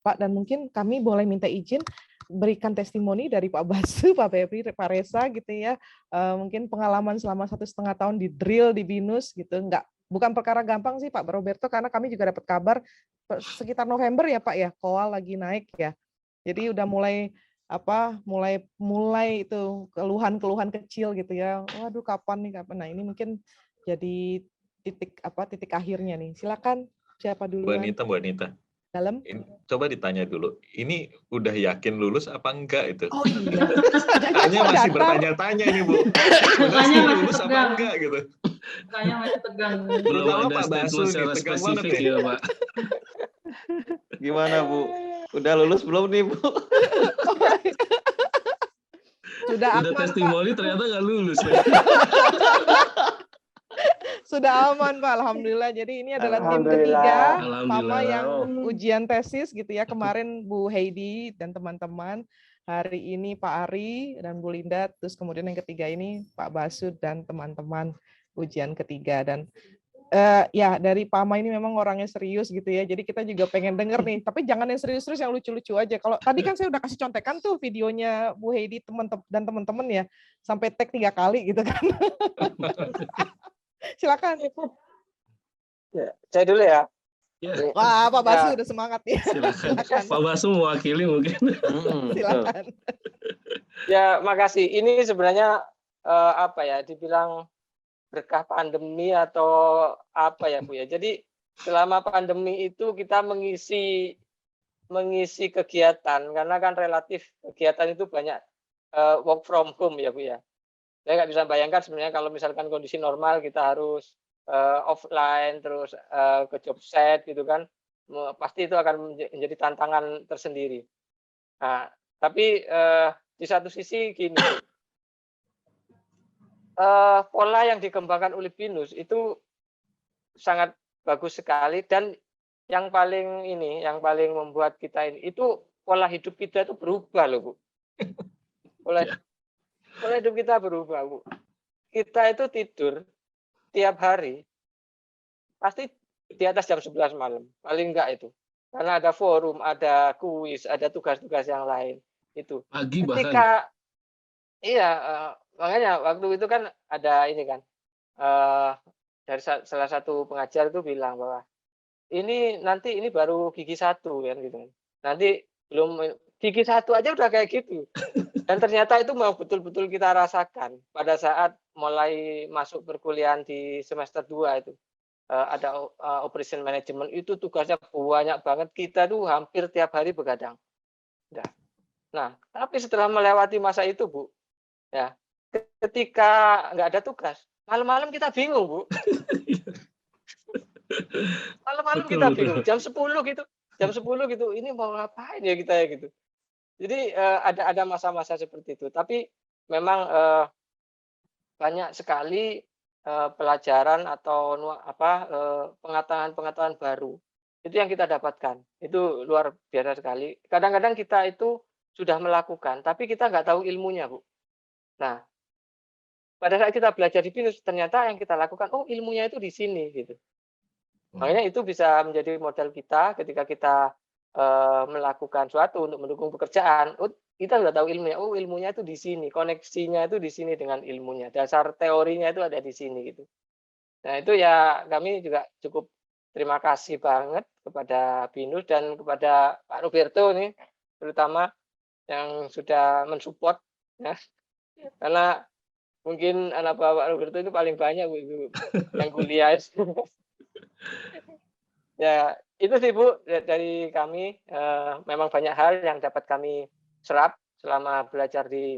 Pak, dan mungkin kami boleh minta izin berikan testimoni dari Pak Basu, Pak Febri, Pak Reza gitu ya. Mungkin pengalaman selama 1,5 tahun di drill di BINUS gitu. Bukan perkara gampang sih Pak Roberto, karena kami juga dapat kabar sekitar November ya Pak ya, KOAL lagi naik ya. Jadi udah mulai itu keluhan-keluhan kecil gitu ya. Waduh, kapan nih, kapan. Nah, ini mungkin jadi titik akhirnya nih. Silakan, siapa duluan? Bu Anita. Dalam. Coba ditanya dulu, ini udah yakin lulus apa enggak itu? Oh iya. Hanya masih bertanya-tanya ini Bu. Makanya masih lulus apa tegang. enggak gitu. Makanya masih tegang. Terutama Belum ada Pak Basu statement secara tegang banget spesifik nih. ya Pak. Gimana Bu? Udah lulus belum nih Bu? Sudah Udah aman, testimoni Pak. ternyata nggak lulus ya. Sudah aman Pak, alhamdulillah. Jadi ini adalah tim ketiga Pama yang ujian tesis gitu ya. Kemarin Bu Heidi dan teman-teman, hari ini Pak Ari dan Bu Linda, terus kemudian yang ketiga ini Pak Basu dan teman-teman ujian ketiga. Dan ya dari Pama ini memang orangnya serius gitu ya. Jadi kita juga pengen denger nih, tapi jangan yang serius-serius, yang lucu-lucu aja. Kalau tadi kan saya udah kasih contekan tuh videonya Bu Heidi dan teman-teman ya, sampai tag 3 kali gitu kan. Silakan. Ya, saya dulu ya. Ya. Wah, Pak Basu udah semangat ya. Silakan. Pak Basu mewakili mungkin. Silakan. Ya, makasih. Ini sebenarnya dibilang berkah pandemi atau apa ya Bu ya. Jadi selama pandemi itu kita mengisi kegiatan, karena kan relatif kegiatan itu banyak work from home ya Bu ya. Saya nggak bisa bayangkan sebenarnya kalau misalkan kondisi normal kita harus offline terus ke job site gitu kan, pasti itu akan menjadi tantangan tersendiri. Nah, tapi di satu sisi gini, pola yang dikembangkan oleh BINUS itu sangat bagus sekali, dan yang paling membuat kita itu pola hidup kita itu berubah loh Bu. Pola hidup kita berubah Bu. Kita itu tidur tiap hari pasti di atas jam 11 malam, paling enggak itu. Karena ada forum, ada kuis, ada tugas-tugas yang lain itu. Pagi bahkan. Ketika makanya waktu itu kan ada ini kan dari salah satu pengajar itu bilang bahwa ini baru gigi 1 kan gitu. Nanti belum gigi 1 aja udah kayak gitu. Dan ternyata itu mau betul-betul kita rasakan pada saat mulai masuk perkuliahan di semester 2 itu. Ada operation management, itu tugasnya banyak banget, kita tuh hampir tiap hari begadang. Nah, tapi setelah melewati masa itu Bu, ya, ketika nggak ada tugas, malam-malam kita bingung Bu. Malam-malam kita bingung, jam 10 gitu, ini mau ngapain ya kita ya gitu. Jadi ada masa-masa seperti itu, tapi memang banyak sekali pelajaran atau pengetahuan baru itu yang kita dapatkan, itu luar biasa sekali. Kadang-kadang kita itu sudah melakukan tapi kita nggak tahu ilmunya Bu. Nah, pada saat kita belajar di BINUS ternyata yang kita lakukan, oh ilmunya itu di sini gitu. Makanya itu bisa menjadi modal kita ketika kita melakukan suatu untuk mendukung pekerjaan. Kita sudah tahu ilmunya, oh ilmunya itu di sini, koneksinya itu di sini dengan ilmunya, dasar teorinya itu ada di sini gitu. Nah itu ya kami juga cukup terima kasih banget kepada BINUS dan kepada Pak Roberto nih, terutama yang sudah mensupport ya. Karena mungkin anak Pak Roberto itu paling banyak Bu, yang kuliah. Ya itu sih Bu dari kami, memang banyak hal yang dapat kami serap selama belajar di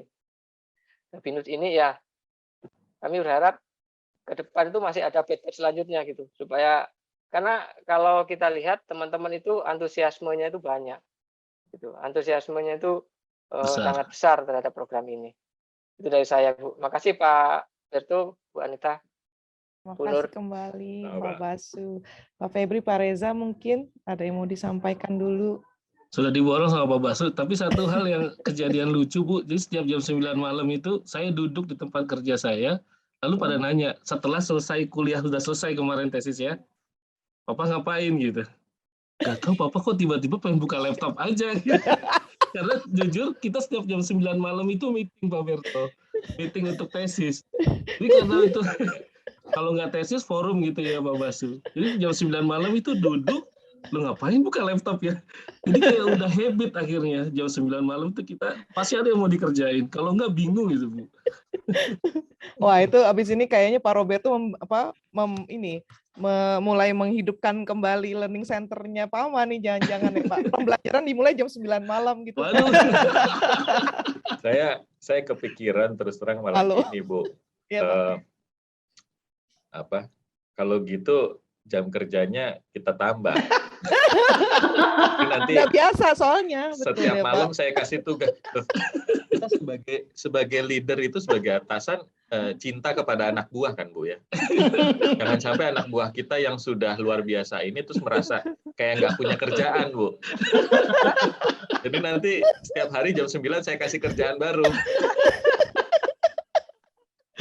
BINUS ini ya. Kami berharap ke depan itu masih ada batch selanjutnya gitu, supaya karena kalau kita lihat teman-teman itu antusiasmenya itu banyak gitu, antusiasmenya itu sangat besar terhadap program ini. Itu dari saya Bu. Makasih Pak Berto, Bu Anita. Terima kasih kembali Pak Basu. Pak Febri, Pak Reza mungkin ada yang mau disampaikan dulu. Sudah diborong sama Pak Basu, tapi satu hal yang kejadian lucu Bu, jadi setiap jam 9 malam itu saya duduk di tempat kerja saya, lalu pada nanya, setelah selesai kuliah, sudah selesai kemarin tesis ya, Papa ngapain gitu. Gak tahu Papa kok tiba-tiba pengen buka laptop aja. Karena jujur kita setiap jam 9 malam itu meeting Pak Berto. Meeting untuk tesis. Jadi karena itu kalau nggak tesis forum gitu ya Pak Basu. Jadi jam 9 malam itu duduk, lo ngapain buka laptop ya? Jadi kayak udah habit akhirnya jam 9 malam itu kita pasti ada yang mau dikerjain. Kalau nggak bingung gitu Bu. Wah, itu abis ini kayaknya Pak Roberto mulai menghidupkan kembali learning center-nya Pak Ama nih, jangan-jangan ya Pak. Pembelajaran dimulai jam 9 malam gitu. Waduh. Saya kepikiran terus terang malah ini Bu. Iya, Pak. Kalau gitu jam kerjanya kita tambah. Nanti Nggak biasa soalnya. Setiap ya, malam Pak. saya kasih tugas. Kita sebagai leader itu, sebagai atasan, cinta kepada anak buah kan Bu ya. Jangan sampai anak buah kita yang sudah luar biasa ini terus merasa kayak nggak punya kerjaan Bu. Jadi nanti setiap hari jam 9 saya kasih kerjaan baru.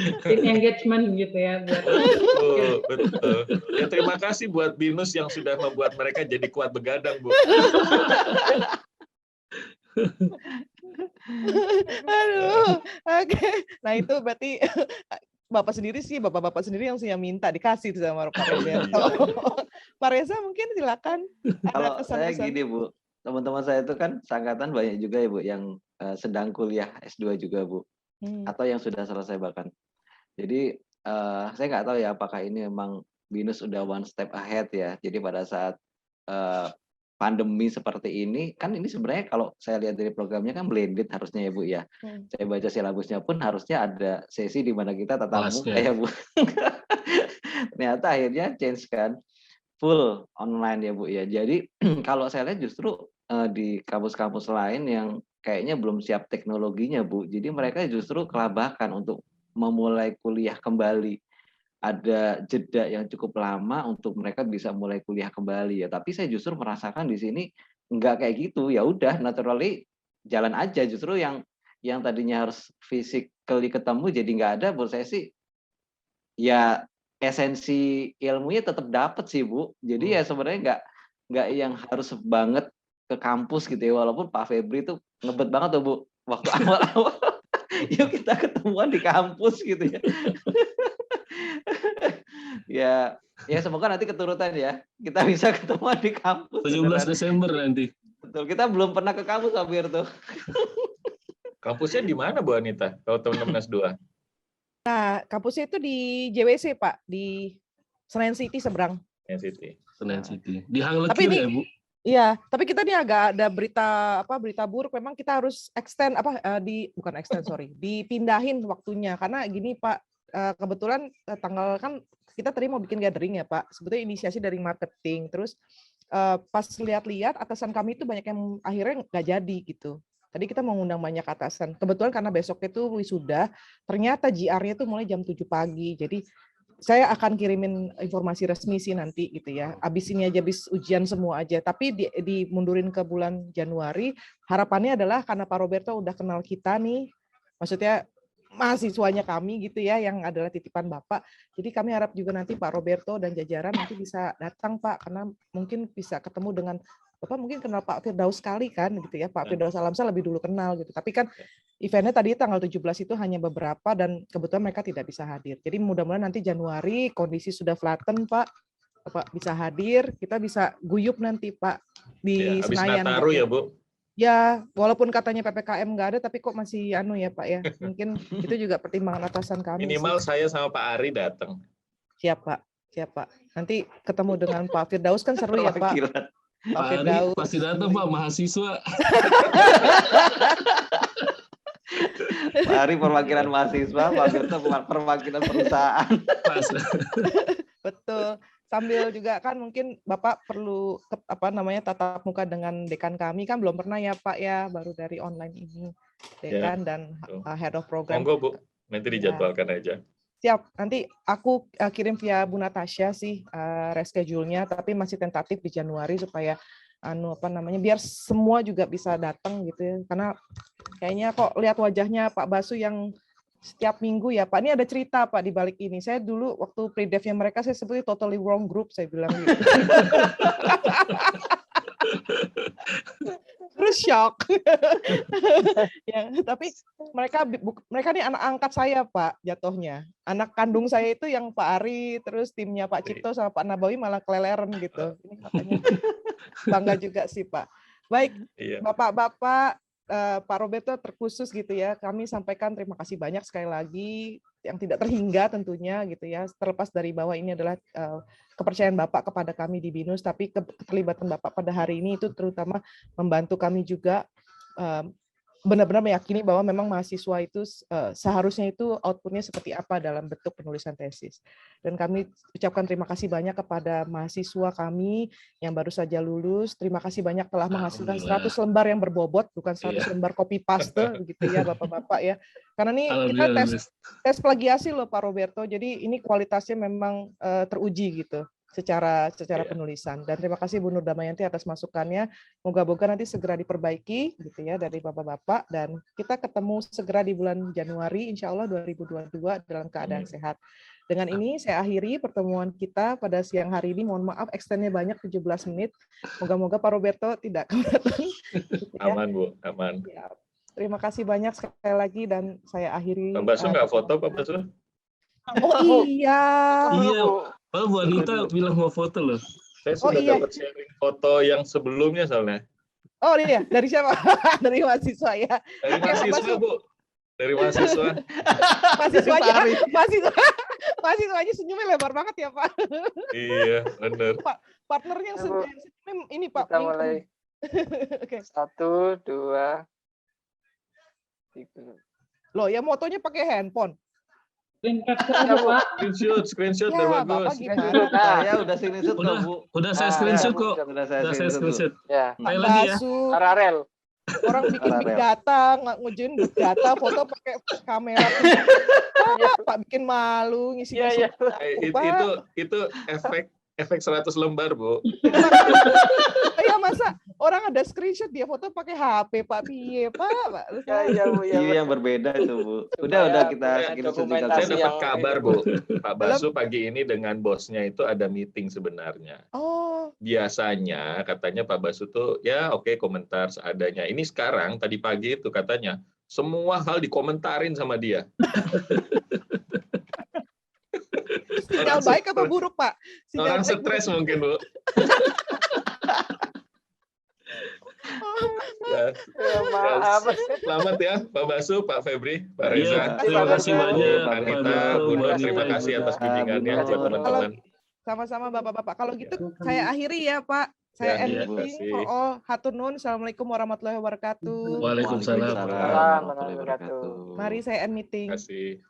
Tim engagement gitu ya. Betul. Ya terima kasih buat BINUS yang sudah membuat mereka jadi kuat begadang Bu. Aduh, oke. Nah itu berarti bapak-bapak sendiri yang saya minta dikasih sama Pak Roberto. Pak Reza mungkin silakan. Kalau saya gini Bu, teman-teman saya itu kan seangkatan banyak juga ya Bu yang sedang kuliah S2 juga Bu, atau yang sudah selesai bahkan. Jadi saya nggak tahu ya apakah ini memang BINUS udah one step ahead ya. Jadi pada saat pandemi seperti ini, kan ini sebenarnya kalau saya lihat dari programnya kan blended harusnya ya Bu ya. Saya baca silabusnya pun harusnya ada sesi di mana kita tatap muka ya Bu. Ternyata akhirnya change kan, full online ya Bu ya. Jadi kalau saya lihat justru di kampus-kampus lain yang kayaknya belum siap teknologinya Bu. Jadi mereka justru kelabakan untuk memulai kuliah kembali. Ada jeda yang cukup lama untuk mereka bisa mulai kuliah kembali ya. Tapi saya justru merasakan di sini enggak kayak gitu. Ya udah, naturally jalan aja. Justru yang tadinya harus physically ketemu jadi nggak ada. Menurut saya sih ya esensi ilmunya tetap dapat sih Bu. Jadi ya sebenarnya nggak yang harus banget ke kampus gitu ya. Walaupun Pak Febri itu ngebet banget tuh Bu waktu awal-awal. Yuk kita ketemuan di kampus gitu ya. Ya semoga nanti keturutan ya. Kita bisa ketemuan di kampus. 17 Desember nanti. Betul, kita belum pernah ke kampus Pak Birto. Kampusnya di mana Bu Anita? Kalau teman-teman S2? Nah, kampusnya itu di JWC Pak, di Senen City seberang. Senen City. Di Hang Tapi Lekir ini, ya Bu? Iya, tapi kita nih agak ada berita buruk. Memang kita harus dipindahin waktunya karena gini Pak, kebetulan tanggal kan kita tadi mau bikin gathering ya Pak. Sebetulnya inisiasi dari marketing. Terus pas lihat-lihat atasan kami itu banyak yang akhirnya nggak jadi gitu. Tadi kita mau ngundang banyak atasan. Kebetulan karena besok itu wisuda, ternyata GR-nya itu mulai jam 7 pagi. Jadi saya akan kirimin informasi resmi sih nanti gitu ya. Abis ini aja, abis ujian semua aja. Tapi dimundurin ke bulan Januari. Harapannya adalah karena Pak Roberto udah kenal kita nih, maksudnya mahasiswanya kami gitu ya, yang adalah titipan Bapak. Jadi kami harap juga nanti Pak Roberto dan jajaran nanti bisa datang Pak, karena mungkin bisa ketemu dengan Bapak, mungkin kenal Pak Firdaus sekali kan gitu ya. Pak Firdaus Alamsyah lebih dulu kenal gitu. Tapi kan eventnya tadi tanggal 17 itu hanya beberapa dan kebetulan mereka tidak bisa hadir. Jadi mudah-mudahan nanti Januari kondisi sudah flatten Pak bisa hadir, kita bisa guyup nanti Pak di ya, Senayan. Nataru gitu. Ya Bu? Ya, walaupun katanya PPKM nggak ada, tapi kok masih ya Pak ya. Mungkin itu juga pertimbangan atasan kami. Minimal sih. saya sama Pak Ari datang. Siap Pak. Nanti ketemu dengan Pak Firdaus kan seru ya Pak. Pak Ari pasti datang Pak, mahasiswa. Pak Ari perwakilan mahasiswa, Pak Firto perwakilan perusahaan. Betul. Sambil juga kan mungkin Bapak perlu tatap muka dengan dekan kami, kan belum pernah ya Pak ya, baru dari online ini. Dekan dan head of program. Monggo Bu, nanti dijadwalkan aja. Siap, nanti aku kirim via Bu Natasha sih reschedule-nya, tapi masih tentatif di Januari supaya biar semua juga bisa datang gitu ya. Karena kayaknya kok lihat wajahnya Pak Basu yang setiap minggu ya Pak. Ini ada cerita Pak di balik ini. Saya dulu waktu pre-devnya mereka saya sebutnya totally wrong group, saya bilang gitu. Terus shock. Ya, tapi mereka nih anak angkat saya, Pak, jatuhnya. Anak kandung saya itu yang Pak Ari, terus timnya Pak Cipto sama Pak Nabawi malah keleleren gitu. Ini makanya bangga juga sih, Pak. Baik, Bapak-bapak, Pak Roberto terkhusus gitu ya, kami sampaikan terima kasih banyak sekali lagi yang tidak terhingga tentunya gitu ya, terlepas dari bahwa ini adalah kepercayaan Bapak kepada kami di BINUS, tapi keterlibatan Bapak pada hari ini itu terutama membantu kami juga benar-benar meyakini bahwa memang mahasiswa itu seharusnya itu outputnya seperti apa dalam bentuk penulisan tesis. Dan kami ucapkan terima kasih banyak kepada mahasiswa kami yang baru saja lulus. Terima kasih banyak telah menghasilkan 100 lembar yang berbobot, bukan 100 lembar copy paste begitu ya Bapak-bapak ya. Karena ini kita tes plagiasi loh Pak Roberto. Jadi ini kualitasnya memang teruji gitu secara penulisan. Dan terima kasih Bu Nur Damayanti atas masukannya. Moga-moga nanti segera diperbaiki gitu ya dari Bapak-bapak, dan kita ketemu segera di bulan Januari insya Allah 2022 dalam keadaan sehat. Dengan ini saya akhiri pertemuan kita pada siang hari ini. Mohon maaf extendnya banyak 17 menit. Moga-moga Pak Roberto tidak keberatan. Gitu ya. Aman Bu, aman. Ya. Terima kasih banyak sekali lagi dan saya akhiri. Pak Basu nggak foto Pak Basu? Oh iya. Iya. Pak Bu Anita bilang mau foto loh. Saya sudah dapat sharing foto yang sebelumnya soalnya. Oh iya, dari siapa? Dari mahasiswa ya. Dari mahasiswa Bu. Dari mahasiswa. Mahasiswanya senyumnya lebar banget ya Pak. Iya, benar. Partnernya yang senyum ini Pak. Kita mulai. Oke. 1, 2, 3. Loh ya motonya pakai handphone. Screenshot biar bagus. Saya udah screenshot Bu. Udah saya screenshot kok. Udah saya screenshot. Ya. Sekali lagi ya. Paralel. Orang bikin big data, ngujuin big data, foto pakai kamera. Pak bikin malu ngisi. Itu efek 100 lembar, Bu. Ya masa orang ada screenshot dia foto pakai HP Pak piye Pak. Iya yang berbeda itu Bu. Udah kita saya dapat kabar Bu. Pak Basu pagi ini dengan bosnya itu ada meeting sebenarnya. Oh. Biasanya katanya Pak Basu tuh ya oke, komentar seadanya. Ini sekarang tadi pagi itu katanya semua hal dikomentarin sama dia. Sinyal baik apa buruk Pak? Orang stres mungkin Bu. Maaf. Selamat ya Pak Basu, Pak Febri, Pak Reza. Terima kasih banyak. Anita, Bunda, terima kasih atas bimbingannya buat teman-teman. Sama-sama Bapak-bapak. Kalau gitu saya akhiri ya Pak. Saya ending. Hatur nuhun. Assalamualaikum warahmatullahi wabarakatuh. Waalaikumsalam. Warahmatullahi wabarakatuh. Mari saya end meeting. Terima kasih.